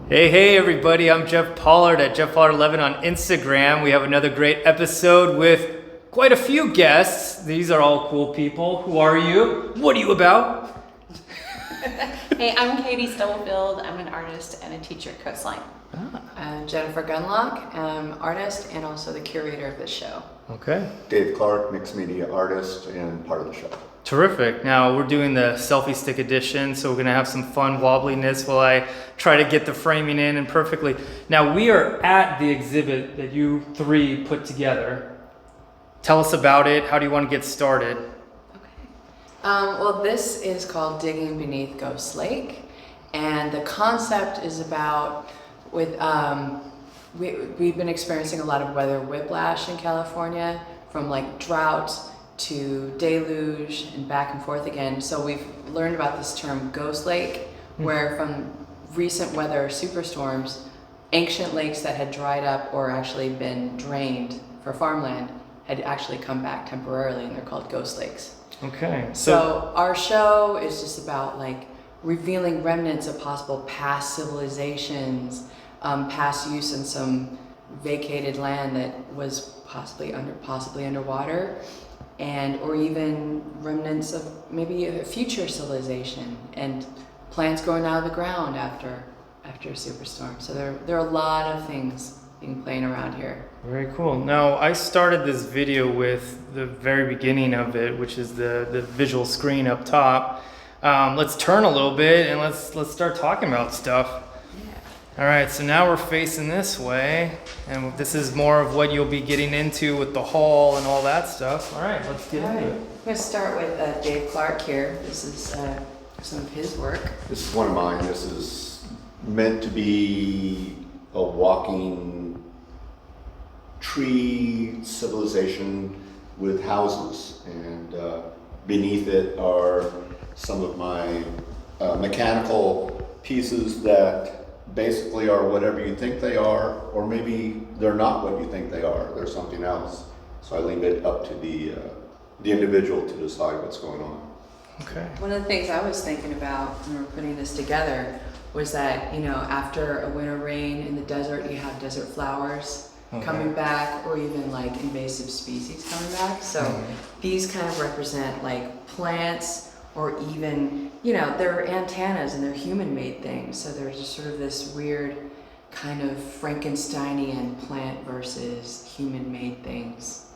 Hey everybody, I'm Jeff Pollard at Jeff Pollard 11 on Instagram. We have another great episode with quite a few guests. These are all cool people. Who are you? What are you about? Hey, I'm Katie Stubblefield. I'm an artist and a teacher at Coastline. I'm Jennifer Gunlock. I'm an artist and also the curator of this show. Okay. Dave Clark, mixed media artist and part of the show. Terrific. Now we're doing the selfie stick edition, so we're gonna have some fun wobbliness while I try to get the framing in and perfectly. Now we are at the exhibit that you three put together. Tell us about it. How do you want to get started? Well, this is called Digging Beneath Ghost Lake, and the concept is about we've been experiencing a lot of weather whiplash in California, from like drought to deluge and back and forth again. So we've learned about this term ghost lake, where from recent weather superstorms, ancient lakes that had dried up or actually been drained for farmland had actually come back temporarily, and they're called ghost lakes. Okay. So our show is just about like revealing remnants of possible past civilizations, past use in some vacated land that was possibly underwater, and or even remnants of maybe a future civilization and plants growing out of the ground after a superstorm. So there are a lot of things being playing around here. Very cool. Now I started this video with the very beginning of it, which is the visual screen up top. Let's turn a little bit and let's start talking about stuff. All right, so now we're facing this way, and this is more of what you'll be getting into with the hall and all that stuff. All right, let's get into it. I'm going to start with Dave Clark here. This is some of his work. This is one of mine. This is meant to be a walking tree civilization with houses, and beneath it are some of my mechanical pieces that basically are whatever you think they are, or maybe they're not what you think they are. They're something else. So I leave it up to the individual to decide what's going on. Okay. One of the things I was thinking about when we were putting this together was that, you know, after a winter rain in the desert, you have desert flowers coming back, or even like invasive species coming back. So these kind of represent like plants, or even, you know, they're antennas and they're human-made things. So there's just sort of this weird kind of Frankensteinian plant versus human-made things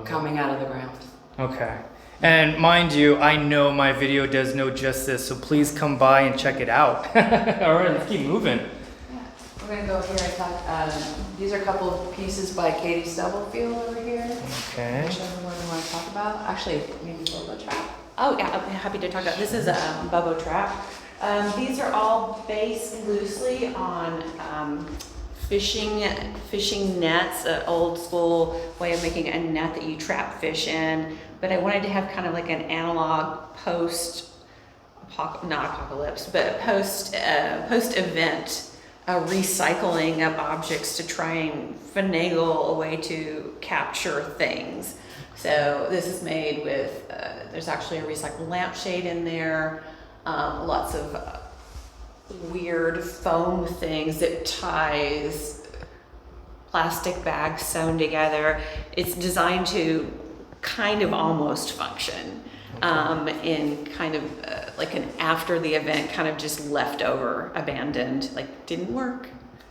coming out of the ground. Okay. And mind you, I know my video does no justice, so please come by and check it out. All right, let's keep moving. Yeah. We're gonna go here and talk. These are a couple of pieces by Katie Stubblefield over here. Okay. Whichever one you want to talk about. Actually, maybe Bobo Trap. Oh yeah, I'm happy to talk about. This is a Bubbo trap. These are all based loosely on fishing nets, an old school way of making a net that you trap fish in. But I wanted to have kind of like an analog post event recycling of objects to try and finagle a way to capture things. So this is made with, there's actually a recycled lampshade in there, lots of weird foam things that ties plastic bags sewn together. It's designed to kind of almost function in kind of like an after the event, kind of just leftover, abandoned, like didn't work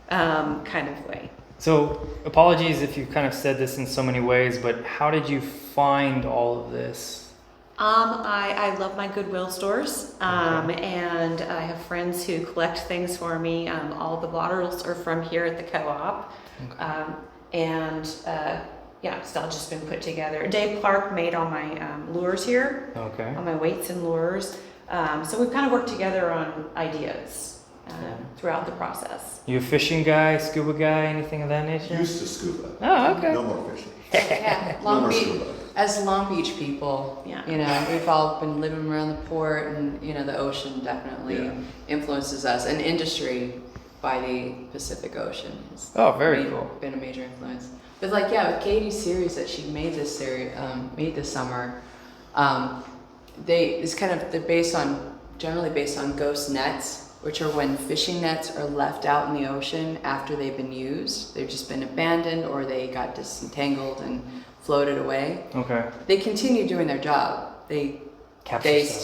kind of way. So apologies if you kind of said this in so many ways, but how did you find all of this? I love my Goodwill stores, and I have friends who collect things for me. All the bottles are from here at the co-op, yeah, it's all just been put together. Dave Clark made all my lures here, all my weights and lures. So we've kind of worked together on ideas throughout the process. You a fishing guy, scuba guy, anything of that nature? Used to scuba. Oh, okay. No more fishing. Yeah, No more scuba. as Long Beach people, Yeah. you know, we've all been living around the port, and you know, the ocean definitely influences us. And industry by the Pacific Ocean has been a major influence. But like, yeah, with Katie's series that she made this summer, they're generally based on ghost nets, which are when fishing nets are left out in the ocean after they've been used. They've just been abandoned or they got disentangled and floated away. Okay. They continue doing their job. They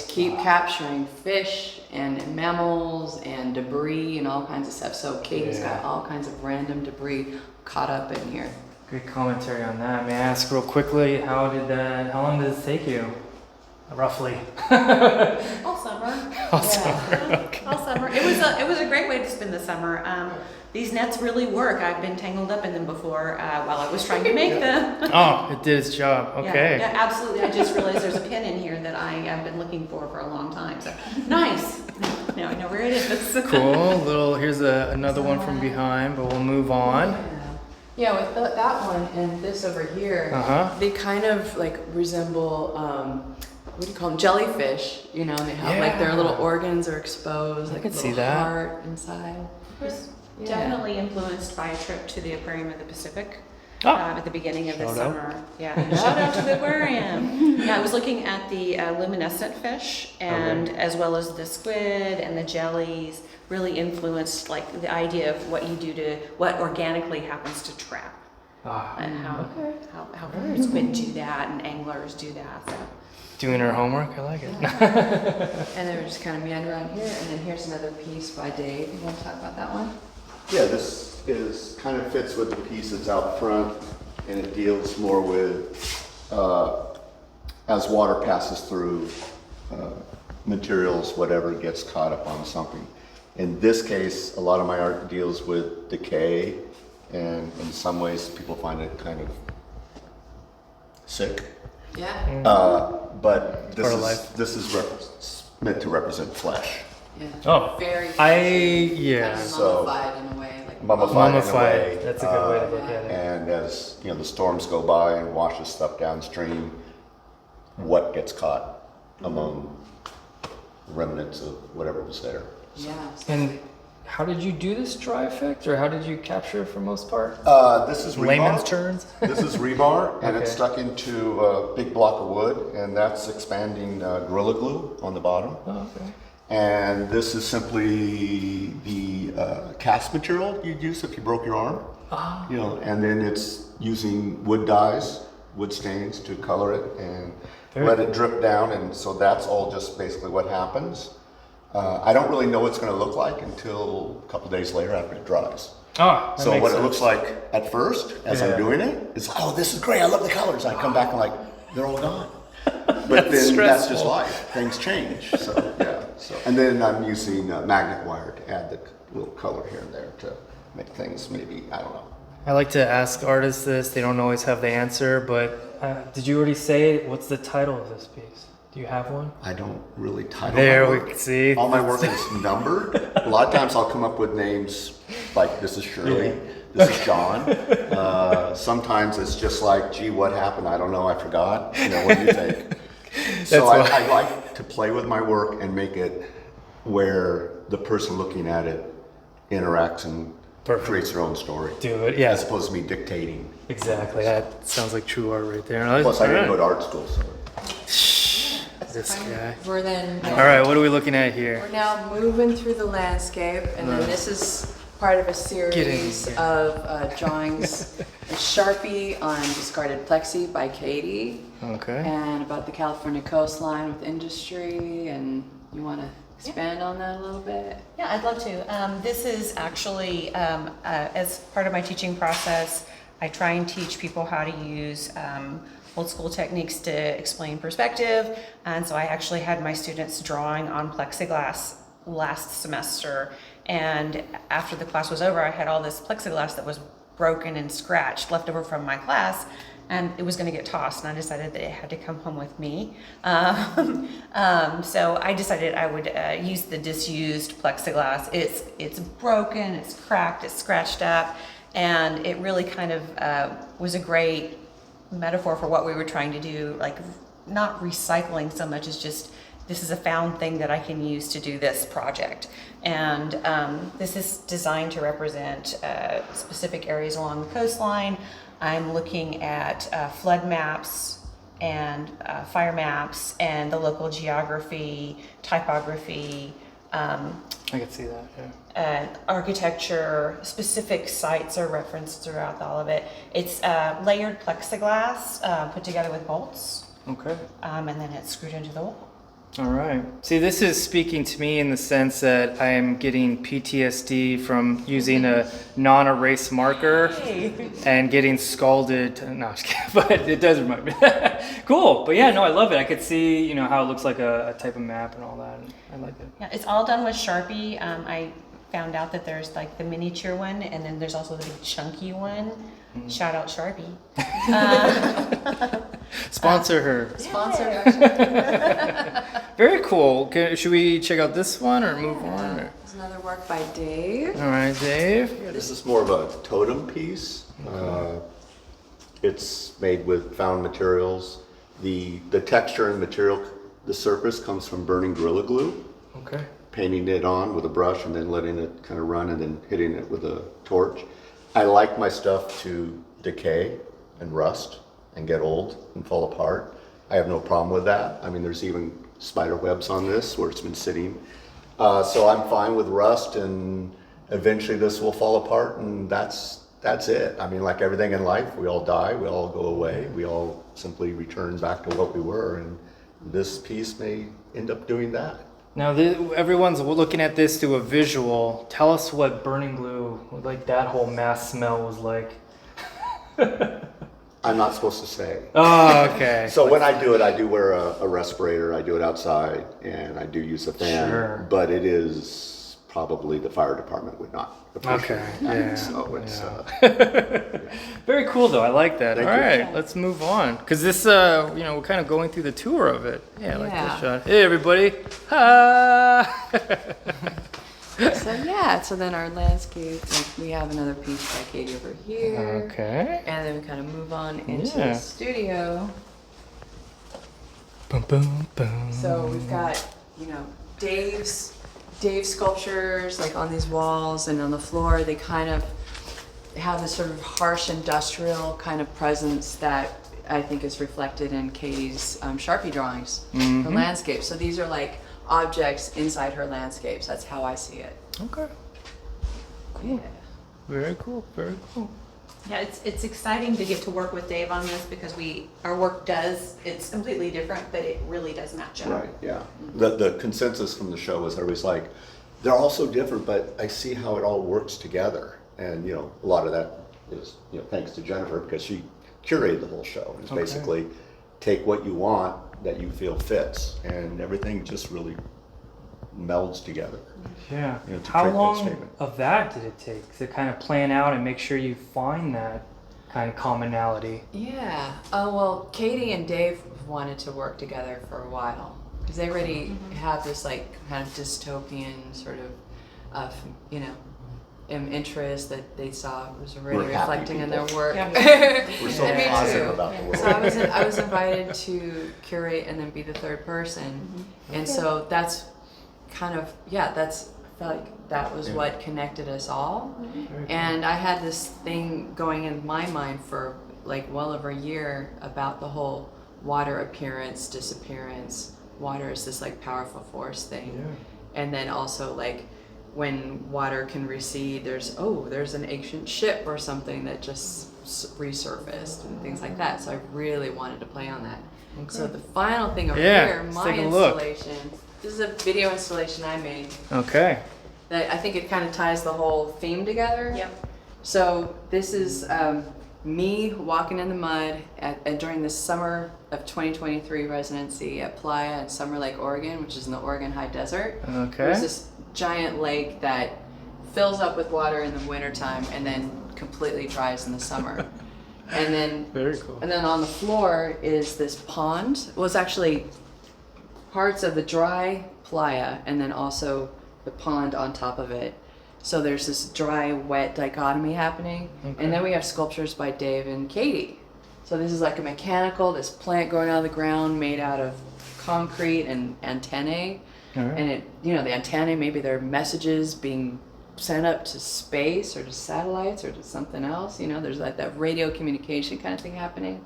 keep capturing fish and mammals and debris and all kinds of stuff. So Katie's got all kinds of random debris caught up in here. Great commentary on that. May I ask real quickly, how long did this take you? Roughly. All summer. All summer. Okay. All summer. It was a great way to spend the summer. These nets really work. I've been tangled up in them before while I was trying to make them. Oh, it did its job. Okay. Yeah, absolutely. I just realized there's a pin in here that I have been looking for a long time. So nice. Now I know where it is. Cool. Here's another one from behind, but we'll move on. Yeah, with that one and this over here, they kind of like resemble, what do you call them, jellyfish, you know, they have like their little organs are exposed, like a little heart inside. Definitely influenced by a trip to the Aquarium of the Pacific at the beginning of the summer. Yeah, shout out to the aquarium. Yeah, I was looking at the luminescent fish and as well as the squid and the jellies. Really influenced like the idea of what you do to what organically happens to trap and how squid do that and anglers do that. So. Doing her homework, I like it. And then we just kind of meander around here, and then here's another piece by Dave. You want to talk about that one? Yeah, this is kind of fits with the piece that's out front, and it deals more with as water passes through materials, whatever gets caught up on something. In this case, a lot of my art deals with decay, and in some ways people find it kind of sick. Yeah. But this is meant to represent flesh. Yeah. Oh, very. Yeah. Kind of So- mummified in a way. Like Mummified in a way. That's a good way to look at it. And as you know, the storms go by and washes stuff downstream, what gets caught among remnants of whatever was there. Yeah. And how did you do this dry effect, or how did you capture it for most part? This is rebar. Layman's terms. This is rebar, and it's Okay. stuck into a big block of wood, and that's expanding Gorilla Glue on the bottom. Oh, okay. And this is simply the cast material you'd use if you broke your arm. Ah. You know, and then it's using wood dyes, wood stains to color it and let it drip down, and so that's all just basically what happens. I don't really know what it's going to look like until a couple days later after it dries. Oh, So what it looks like at first, as I'm doing it, is, oh, this is great, I love the colors. I come back and like, they're all gone. But then that's just life, things change. So yeah, and then I'm using magnet wire to add the little color here and there to make things maybe, I don't know. I like to ask artists this. They don't always have the answer, but did you already say what's the title of this piece? Do you have one? I don't really title There my we work. see. All my work is numbered. A lot of times I'll come up with names like this is Shirley, this is John. Sometimes it's just like, gee, what happened? I don't know, I forgot. You know, what do you think? So I like to play with my work and make it where the person looking at it interacts and creates their own story. Do it, yeah. As opposed to me dictating. Exactly. That sounds like true art right there. Plus I didn't go to art school, so. This guy. We're then. All right, what are we looking at here? We're now moving through the landscape, and then this is part of a series of drawings, a Sharpie on discarded plexi by Katie, Okay. and about the California coastline with industry, and you want to expand on that a little bit? Yeah, I'd love to. This is actually, as part of my teaching process, I try and teach people how to use old school techniques to explain perspective. And so I actually had my students drawing on plexiglass last semester. And after the class was over, I had all this plexiglass that was broken and scratched left over from my class. And it was going to get tossed, and I decided that it had to come home with me. So I decided I would use the disused plexiglass. It's broken, it's cracked, it's scratched up, and it really kind of was a great metaphor for what we were trying to do. Like, not recycling so much as just, this is a found thing that I can use to do this project. And this is designed to represent specific areas along the coastline. I'm looking at flood maps and fire maps and the local geography, typography, Um, I can see that. Yeah. architecture, specific sites are referenced throughout all of it. It's layered plexiglass put together with bolts, Okay. and then it's screwed into the wall. All right. See, this is speaking to me in the sense that I am getting PTSD from using a non-erase marker and getting scalded. No, I'm just kidding, but it does remind me. Cool. But yeah, no, I love it. I could see, you know, how it looks like a type of map and all that. And I like it. Yeah, it's all done with Sharpie. I found out that there's like the miniature one, and then there's also the big chunky one. Shout out Sharpie. Sponsor her. Sponsor. Very cool. Should we check out this one or move on? Or? There's another work by Dave. All right, Dave. Yeah, this is more of a totem piece. It's made with found materials. The texture and material, the surface comes from burning Gorilla Glue, Okay. painting it on with a brush and then letting it kind of run and then hitting it with a torch. I like my stuff to decay and rust and get old and fall apart. I have no problem with that. I mean, there's even spider webs on this where it's been sitting. So I'm fine with rust, and eventually this will fall apart, and that's it. I mean, like everything in life, we all die, we all go away, we all simply return back to what we were, and this piece may end up doing that. Now, everyone's looking at this through a visual. Tell us what burning glue, like that whole mass smell was like. I'm not supposed to say. Oh, okay. So when I do it, I do wear a respirator, I do it outside, and I do use a fan, Sure. but it is probably the fire department would not appreciate Okay, that. yeah, So it's, Very cool, though. I like that. Thank All you. right, let's move on. Because this, you know, we're kind of going through the tour of it. Yeah, I like Yeah. this shot. Hey, everybody. Ah! So then our landscape, like we have another piece by Katie over here. Okay. And then we kind of move on into Yeah. the studio. Boom, boom, boom. So we've got, you know, Dave's sculptures like on these walls and on the floor. They kind of have this sort of harsh industrial kind of presence that I think is reflected in Katie's Sharpie drawings for landscapes. So these are like objects inside her landscapes. That's how I see it. Okay. Cool. Yeah. Very cool. Very cool. Yeah, it's exciting to get to work with Dave on this because our work it's completely different, but it really does match up. right, yeah. The consensus from the show was everybody's like, they're all so different, but I see how it all works together. And, you know, a lot of that is, you know, thanks to Jennifer, because she curated the whole show. It's Okay. basically take what you want that you feel fits, and everything just really melds together. Yeah. You know, to How create that long statement. of that did it take to kind of plan out and make sure you find that kind of commonality? Yeah. Well, Katie and Dave wanted to work together for a while because they already have this like kind of dystopian sort of, you know, interest that they saw was already We're happy reflecting in their people. work. Yeah. We're so Me positive too. about the world. So I was invited to curate and then be the third person, and so that's kind of I felt like that was Yeah. what connected us all. Very cool. And I had this thing going in my mind for like well over a year about the whole water appearance, disappearance. Water is this like powerful force thing. Yeah. And then also like when water can recede, there's an ancient ship or something that just resurfaced and things like that. So I really wanted to play on that. So the final thing over Yeah, here, let's my take a look. installation, this is a video installation I made Okay. that I think it kind of ties the whole theme together. Yep. So this is me walking in the mud during the summer of 2023 residency at Playa in Summer Lake, Oregon, which is in the Oregon High Desert. Okay. There's this giant lake that fills up with water in the wintertime and then completely dries in the summer. And then Very cool. and then on the floor is this pond. Well, it's actually parts of the dry playa and then also the pond on top of it. So there's this dry, wet dichotomy happening. Okay. And then we have sculptures by Dave and Katie. So this is like a mechanical, this plant growing out of the ground made out of concrete and antennae. All right. And it, you know, the antennae, maybe they're messages being sent up to space or to satellites or to something else. You know, there's like that radio communication kind of thing happening.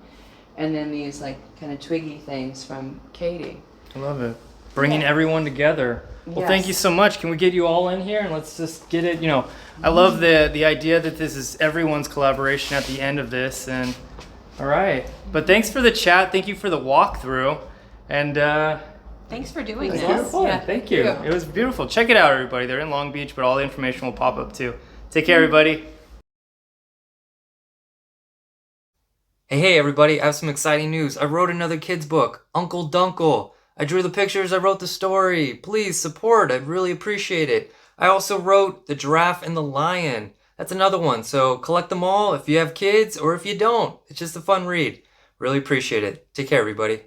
And then these like kind of twiggy things from Katie. I love it. bringing Yeah. everyone together. Well, thank you Yes. so much. Can we get you all in here and let's just get it, I love the idea that this is everyone's collaboration at the end of this. And all right, but thanks for the chat. Thank you for the walkthrough. And Thanks for doing it was a lot of this. fun. Yeah, Thank thank you. you. It was beautiful. Check it out, everybody. They're in Long Beach, but all the information will pop up too. Take care, everybody. Hey, everybody. I have some exciting news. I wrote another kid's book, Uncle Duncle. I drew the pictures. I wrote the story. Please support. I'd really appreciate it. I also wrote The Giraffe and the Lion. That's another one. So collect them all if you have kids or if you don't. It's just a fun read. Really appreciate it. Take care, everybody.